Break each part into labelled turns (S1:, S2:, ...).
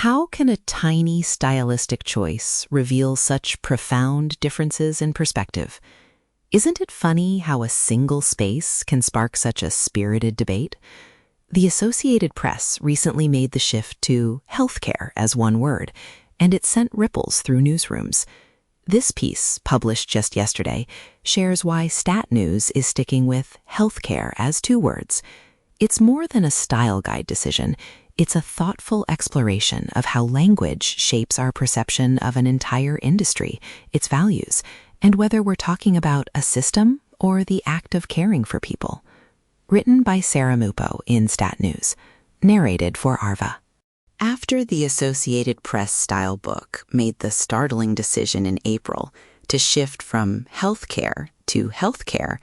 S1: How can a tiny stylistic choice reveal such profound differences in perspective? Isn't it funny how a single space can spark such a spirited debate? The Associated Press recently made the shift to healthcare as one word, and it sent ripples through newsrooms. This piece, published just yesterday, shares why Stat News is sticking with healthcare as two words. It's more than a style guide decision. It's a thoughtful exploration of how language shapes our perception of an entire industry, its values, and whether we're talking about a system or the act of caring for people. Written by Sarah Mupo in Stat News. Narrated for Arva. After the Associated Press Stylebook made the startling decision in April to shift from healthcare to healthcare,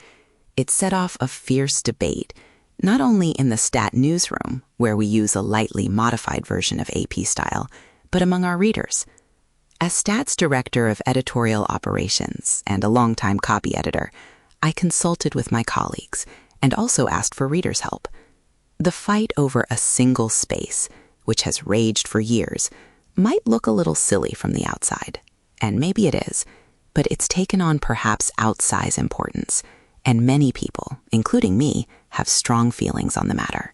S1: it set off a fierce debate, not only in the Stat newsroom, where we use a lightly modified version of AP Style, but among our readers. As Stat's director of editorial operations and a longtime copy editor, I consulted with my colleagues and also asked for readers' help. The fight over a single space, which has raged for years, might look a little silly from the outside, and maybe it is, but it's taken on perhaps outsize importance, and many people, including me, have strong feelings on the matter.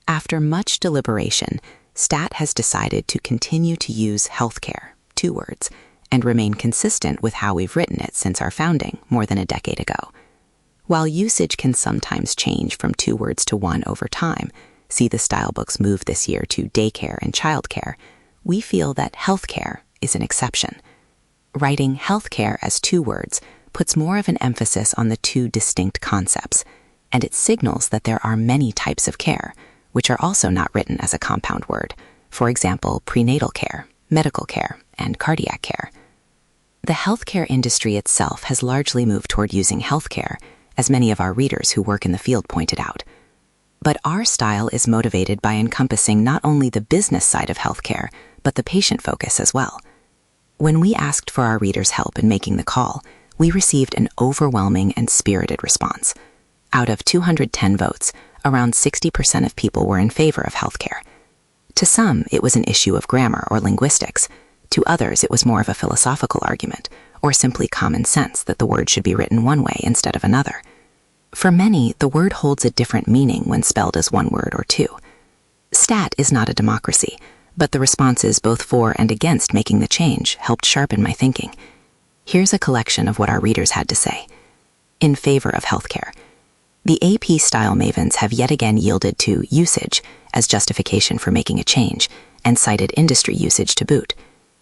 S1: After much deliberation, Stat has decided to continue to use healthcare, two words, and remain consistent with how we've written it since our founding more than a decade ago. While usage can sometimes change from two words to one over time, see the Stylebook's move this year to daycare and childcare, we feel that healthcare is an exception. Writing healthcare as two words puts more of an emphasis on the two distinct concepts, and it signals that there are many types of care, which are also not written as a compound word, for example, prenatal care, medical care, and cardiac care. The healthcare industry itself has largely moved toward using healthcare, as many of our readers who work in the field pointed out. But our style is motivated by encompassing not only the business side of healthcare, but the patient focus as well. When we asked for our readers' help in making the call, we received an overwhelming and spirited response. Out of 210 votes, around 60% of people were in favor of healthcare. To some, it was an issue of grammar or linguistics. To others, it was more of a philosophical argument, or simply common sense that the word should be written one way instead of another. For many, the word holds a different meaning when spelled as one word or two. Stat is not a democracy, but the responses both for and against making the change helped sharpen my thinking. Here's a collection of what our readers had to say. In favor of healthcare. The AP Style mavens have yet again yielded to usage as justification for making a change, and cited industry usage to boot.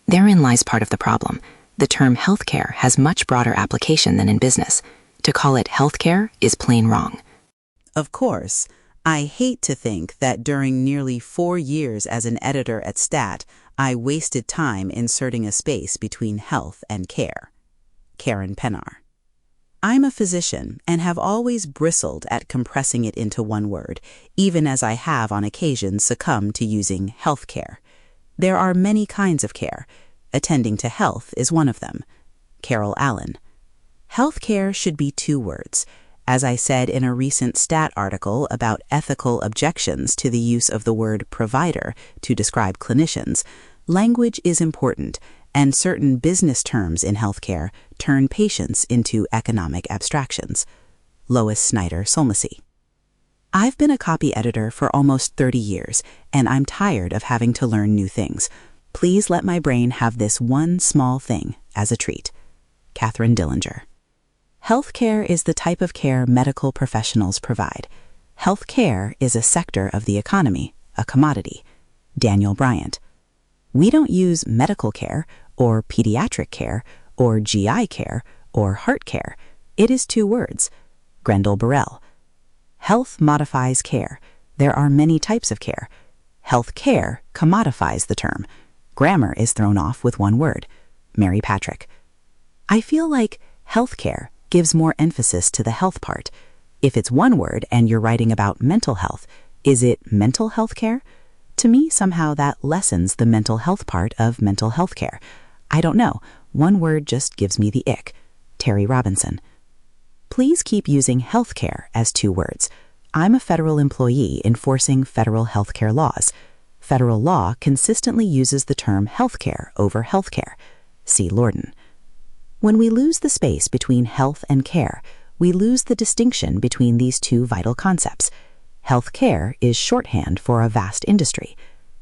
S1: Therein lies part of the problem. The term healthcare has much broader application than in business. To call it healthcare is plain wrong.
S2: Of course, I hate to think that during nearly 4 years as an editor at Stat, I wasted time inserting a space between health and care. Karen Pennar. I'm a physician and have always bristled at compressing it into one word, even as I have on occasion succumbed to using healthcare. There are many kinds of care. Attending to health is one of them. Carol Allen. Healthcare should be two words. As I said in a recent Stat article about ethical objections to the use of the word provider to describe clinicians, language is important, and certain business terms in healthcare turn patients into economic abstractions. Lois Snyder Solmacy. I've been a copy editor for almost 30 years, and I'm tired of having to learn new things. Please let my brain have this one small thing as a treat. Catherine Dillinger. Healthcare is the type of care medical professionals provide. Healthcare is a sector of the economy, a commodity. Daniel Bryant. We don't use medical care, or pediatric care, or GI care, or heart care. It is two words. Grendel Burrell. Health modifies care. There are many types of care. Health care commodifies the term. Grammar is thrown off with one word. Mary Patrick. I feel like healthcare gives more emphasis to the health part. If it's one word and you're writing about mental health, is it mental health care? To me, somehow that lessens the mental health part of mental health care. I don't know. One word just gives me the ick. Terry Robinson. Please keep using healthcare as two words. I'm a federal employee enforcing federal healthcare laws. Federal law consistently uses the term healthcare over healthcare. See Lorden. When we lose the space between health and care, we lose the distinction between these two vital concepts. Healthcare is shorthand for a vast industry.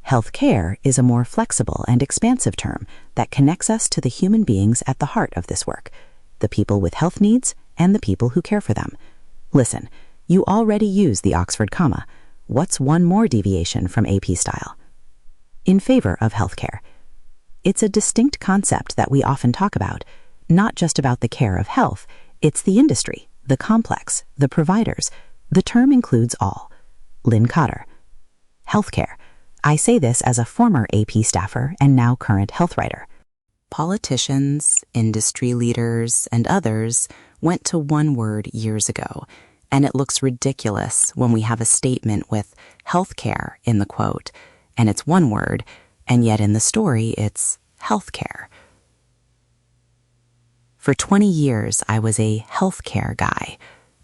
S2: Healthcare is a more flexible and expansive term that connects us to the human beings at the heart of this work, the people with health needs and the people who care for them. Listen, you already use the Oxford comma. What's one more deviation from AP Style? In favor of healthcare. It's a distinct concept that we often talk about, not just about the care of health. It's the industry, the complex, the providers. The term includes all. Lynn Cotter. Healthcare. I say this as a former AP staffer and now current health writer. Politicians, industry leaders, and others went to one word years ago, and it looks ridiculous when we have a statement with healthcare in the quote, and it's one word, and yet in the story it's healthcare. For 20 years, I was a healthcare guy,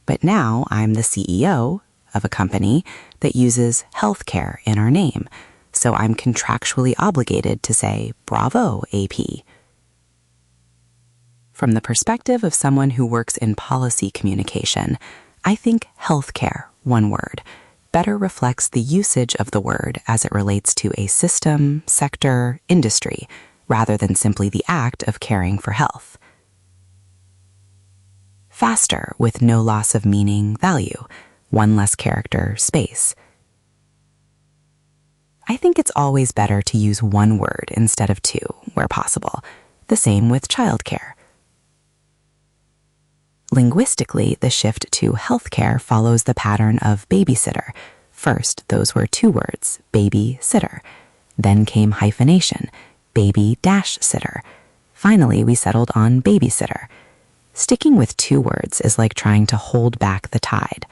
S2: but now I'm the CEO of a company that uses healthcare in our name, so I'm contractually obligated to say, bravo, AP. From the perspective of someone who works in policy communication, I think healthcare, one word, better reflects the usage of the word as it relates to a system, sector, industry, rather than simply the act of caring for health. Faster with no loss of meaning, value, one less character, space. I think it's always better to use one word instead of two, where possible. The same with childcare. Linguistically, the shift to healthcare follows the pattern of babysitter. First, those were two words, baby-sitter. Then came hyphenation, baby-sitter. Finally, we settled on babysitter. Sticking with two words is like trying to hold back the tide.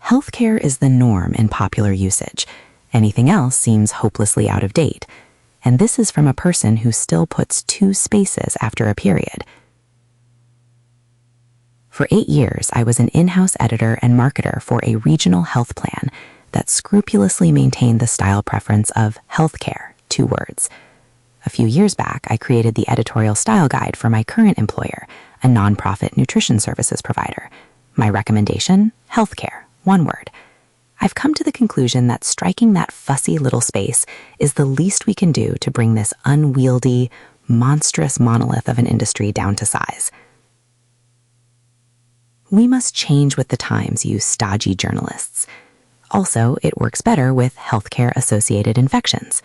S2: Healthcare is the norm in popular usage. Anything else seems hopelessly out of date. And this is from a person who still puts two spaces after a period. For 8 years, I was an in-house editor and marketer for a regional health plan that scrupulously maintained the style preference of healthcare, two words. A few years back, I created the editorial style guide for my current employer, a nonprofit nutrition services provider. My recommendation, healthcare, one word. I've come to the conclusion that striking that fussy little space is the least we can do to bring this unwieldy, monstrous monolith of an industry down to size. We must change with the times, you stodgy journalists. Also, it works better with healthcare-associated infections.